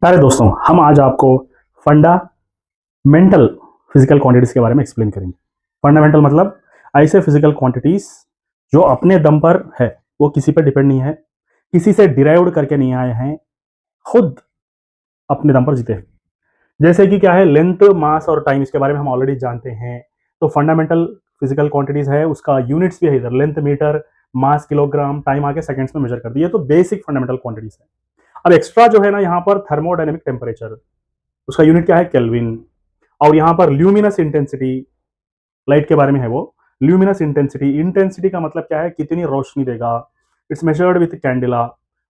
प्यारे दोस्तों, हम आज आपको फंडामेंटल फिजिकल क्वांटिटीज के बारे में एक्सप्लेन करेंगे। फंडामेंटल मतलब ऐसे फिजिकल क्वांटिटीज जो अपने दम पर है, वो किसी पर डिपेंड नहीं है, किसी से डिराइव्ड करके नहीं आए हैं, खुद अपने दम पर जीते हैं। जैसे कि क्या है, लेंथ, मास और टाइम, इसके बारे में हम ऑलरेडी जानते हैं। तो फंडामेंटल फिजिकल क्वांटिटीज है, उसका यूनिट्स भी है इधर, लेंथ मीटर, मास किलोग्राम, टाइम आके सेकंड्स में मेजर कर दिए। तो बेसिक फंडामेंटल क्वांटिटीज है। अब एक्स्ट्रा जो है ना, यहाँ पर थर्मोडायनेमिक टेम्परेचर, उसका यूनिट क्या है, केल्विन। और यहाँ पर ल्यूमिनस इंटेंसिटी, लाइट के बारे में है वो। ल्यूमिनस इंटेंसिटी, इंटेंसिटी का मतलब क्या है, कितनी रोशनी देगा। It's measured with candela.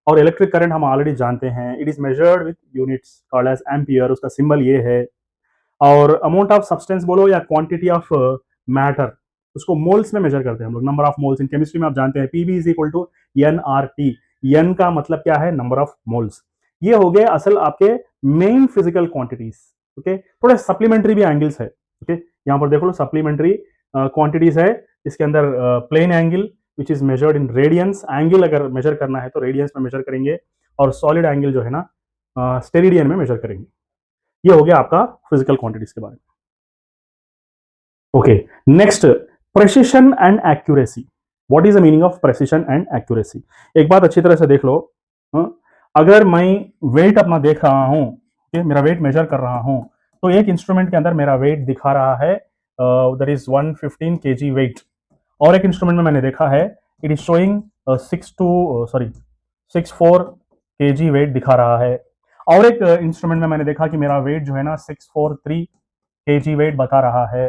और इलेक्ट्रिक करंट हम ऑलरेडी जानते हैं, it is measured with units called as ampere, उसका सिंबल ये है। और अमाउंट ऑफ सब्सटेंस बोलो या क्वांटिटी ऑफ मैटर, उसको मोल्स में मेजर करते हैं हम लोग। Number of moles in chemistry में आप जानते हैं, PV is equal to N R T. N का मतलब क्या है, नंबर ऑफ मोल्स। ये हो गए असल आपके मेन फिजिकल क्वांटिटीज। ओके, थोड़े सप्लीमेंट्री भी एंगल्स है। ओके, यहाँ पर देखो, सप्लीमेंट्री क्वांटिटीज है। इसके अंदर plane angle which is measured in radians, angle अगर मेजर करना है तो रेडियंस में मेजर करेंगे। और सॉलिड एंगल जो है ना, स्टेरिडियन में मेजर करेंगे। ये हो गया आपका फिजिकल क्वांटिटीज के बारे में। Okay, next, precision and accuracy. What is the meaning of precision and accuracy? एक बात अच्छी तरह से देख लो। अगर मैं वेट अपना देख रहा हूं, मेरा वेट मेजर कर रहा हूं, तो एक इंस्ट्रूमेंट के अंदर मेरा वेट दिखा रहा है, दैट इज 115 kg वेट। और एक इंस्ट्रूमेंट में मैंने देखा है, it is showing 64 kg weight दिखा रहा है। और एक इंस्ट्रूमेंट में मैंने देखा कि मेरा वेट जो है ना 643 kg वेट बता रहा है।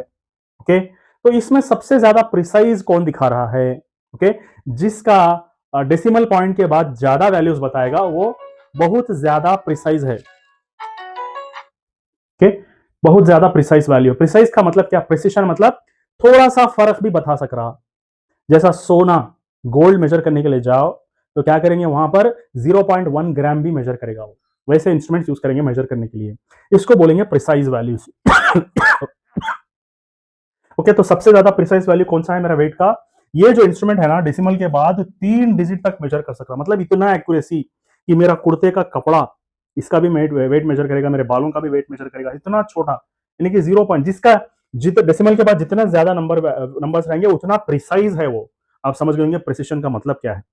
ओके, तो इसमें सबसे ज्यादा प्रिसाइज कौन दिखा रहा है? ओके, जिसका डेसिमल पॉइंट के बाद ज्यादा वैल्यूज बताएगा वो बहुत ज्यादा प्रिसाइज है। ओके, बहुत ज्यादा प्रिसाइज वैल्यू। प्रिसाइज का मतलब क्या, प्रिसिशन मतलब थोड़ा सा फर्क भी बता सक रहा। जैसा सोना, गोल्ड मेजर करने के लिए जाओ तो क्या करेंगे, वहां पर 0.1 ग्राम भी मेजर करेगा वो। वैसे इंस्ट्रूमेंट यूज करेंगे मेजर करने के लिए, इसको बोलेंगे प्रिसाइज वैल्यूज। ओके, तो सबसे ज्यादा प्रिसाइज वैल्यू कौन सा है मेरा वेट का? ये जो इंस्ट्रूमेंट है ना, डेसिमल के बाद 3 डिजिट तक मेजर कर सकता, मतलब इतना एक्यूरेसी कि मेरा कुर्ते का कपड़ा, इसका भी वेट मेजर करेगा, मेरे बालों का भी वेट मेजर करेगा। इतना छोटा, यानी कि 0 पॉइंट, जिसका डेसिमल के बाद जितना ज्यादा नंबर्स रहेंगे उतना प्रिसाइज है वो। आप समझ गए प्रिसिशन का मतलब क्या है।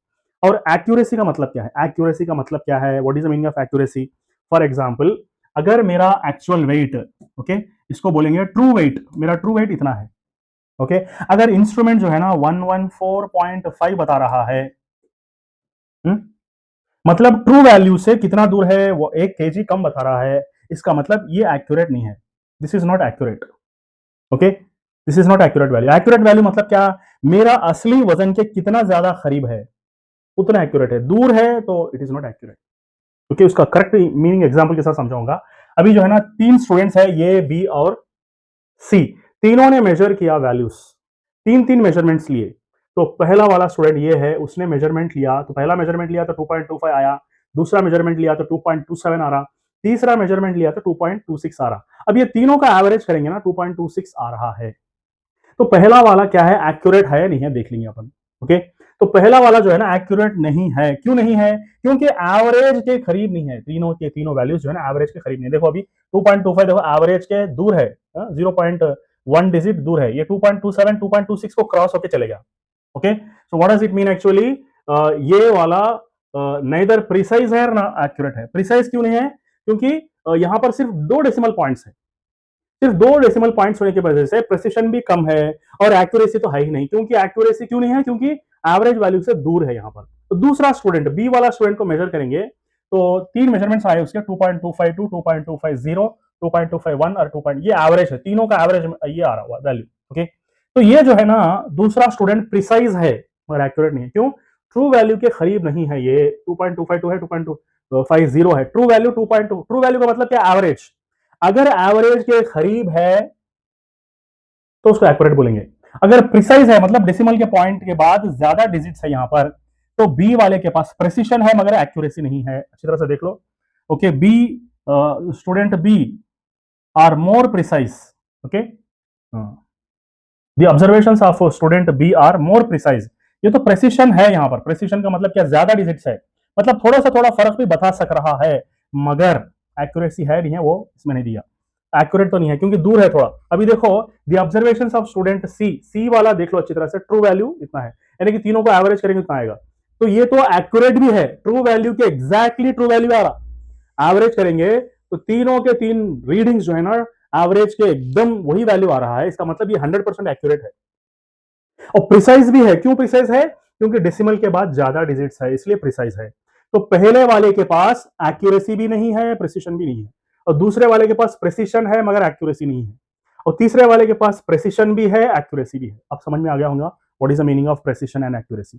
और एक्यूरेसी का मतलब क्या है? एक्यूरेसी का मतलब क्या है, what is the meaning of accuracy? For example, अगर मेरा एक्चुअल वेट, ओके, इसको बोलेंगे ट्रू वेट, मेरा ट्रू वेट इतना है। ओके, अगर इंस्ट्रूमेंट जो है ना 114.5 बता रहा है, मतलब ट्रू वैल्यू से कितना दूर है, वो 1 kg कम बता रहा है, इसका मतलब ये एक्यूरेट नहीं है। This is not accurate. Okay, this is not accurate value. Accurate value मतलब क्या, मेरा असली वजन के कितना ज्यादा करीब है उतना एक्यूरेट है, दूर है तो it is not accurate. Okay, उसका करेक्ट मीनिंग एग्जांपल के साथ समझाऊंगा। अभी जो है ना, 3 स्टूडेंट्स है, ए, बी और सी। तीनों ने मेजर किया वैल्यूज, 3 मेजरमेंट्स लिए। तो पहला वाला स्टूडेंट ये है, उसने मेजरमेंट लिया, तो पहला मेजरमेंट लिया तो 2.25 आया, दूसरा मेजरमेंट लिया तो 2.27 आ रहा, तीसरा मेजरमेंट लिया तो 2.26 आ रहा। अब ये तीनों का एवरेज करेंगे ना, 2.26 आ रहा है। तो पहला वाला क्या है, एक्यूरेट है नहीं है, देख लेंगे अपन। ओके, तो पहला वाला जो है ना एक्यूरेट नहीं है। क्यों नहीं है? क्योंकि एवरेज के करीब नहीं है। तीनों के तीनों वैल्यूज जो है ना एवरेज के करीब नहीं है। देखो अभी 2.25 देखो एवरेज के दूर है, 0.1 डिजिट दूर है। ये 2.27 2.26 को क्रॉस होके चलेगा। Okay, so what does it mean actually, ये वाला नेदर प्रिसाइज है ना एक्यूरेट है। प्रिसाइज क्यों नहीं है? क्योंकि यहां पर सिर्फ 2 डेसिमल पॉइंट्स है। सिर्फ 2 डेसिमल पॉइंट्स होने की वजह से प्रिसिशन भी कम है और एक्यूरेसी तो है ही नहीं। क्योंकि एक्यूरेसी क्यों नहीं है? क्योंकि एवरेज वैल्यू से दूर है यहाँ पर। तो दूसरा स्टूडेंट, बी वाला स्टूडेंट को मेजर करेंगे तो 3 मेजरमेंट्स आए उसके, 2.252 2.250 2.251 और 2. ये एवरेज है, तीनों का एवरेज ये आ रहा हुआ वैल्यू। ओके, तो ये जो है ना दूसरा स्टूडेंट प्रिसाइज है मगर एक्यूरेट नहीं है। क्यों? ट्रू वैल्यू के करीब नहीं है। ये 2.252 है, 2.250 है। ट्रू वैल्यू 2.2, ट्रू वैल्यू का मतलब क्या, एवरेज। अगर एवरेज के करीब है तो उसको एक्यूरेट बोलेंगे। अगर प्रिसाइज है मतलब डेसिमल के पॉइंट के बाद ज्यादा डिजिट्स है यहां पर, तो बी वाले के पास प्रिसिशन है मगर एक्यूरेसी नहीं है। अच्छी तरह से देख लो। Okay, B, student B are more precise. Okay, the observations of student B are more precise. ये तो प्रेसिशन है यहां पर। प्रेसिशन का मतलब क्या, ज्यादा डिजिट्स है, मतलब थोड़ा सा थोड़ा फर्क भी बता सक रहा है, मगर एक्यूरेसी है नहीं है, वो इसमें नहीं दिया, एक्यूरेट तो नहीं है क्योंकि दूर है थोड़ा। अभी देखो द ऑब्जर्वेशन ऑफ स्टूडेंट सी वाला देख लो अच्छी तरह से, ट्रू वैल्यू इतना है, यानी कि तीनों को एवरेज करेंगे उतना आएगा, तो ये तो एक्यूरेट भी है, ट्रू वैल्यू के एग्जैक्टली ट्रू वैल्यू आ रहा, एवरेज करेंगे तो तीनों के तीन रीडिंग्स जो है ना एवरेज के एकदम वही वैल्यू आ रहा है, इसका मतलब ये 100% एक्यूरेट है। और प्रिसाइज भी है, क्यों प्रिसाइज है? क्योंकि डेसिमल के बाद ज्यादा डिजिट्स है इसलिए प्रिसाइज है। तो पहले वाले के पास एक्यूरेसी भी नहीं है, प्रिसिशन भी नहीं है, और दूसरे वाले के पास प्रिसिशन है मगर एक्यूरेसी नहीं है, और तीसरे वाले के पास प्रिसिशन भी है, एक्यूरेसी भी है। अब समझ में आ गया होगा what is the meaning of precision and accuracy.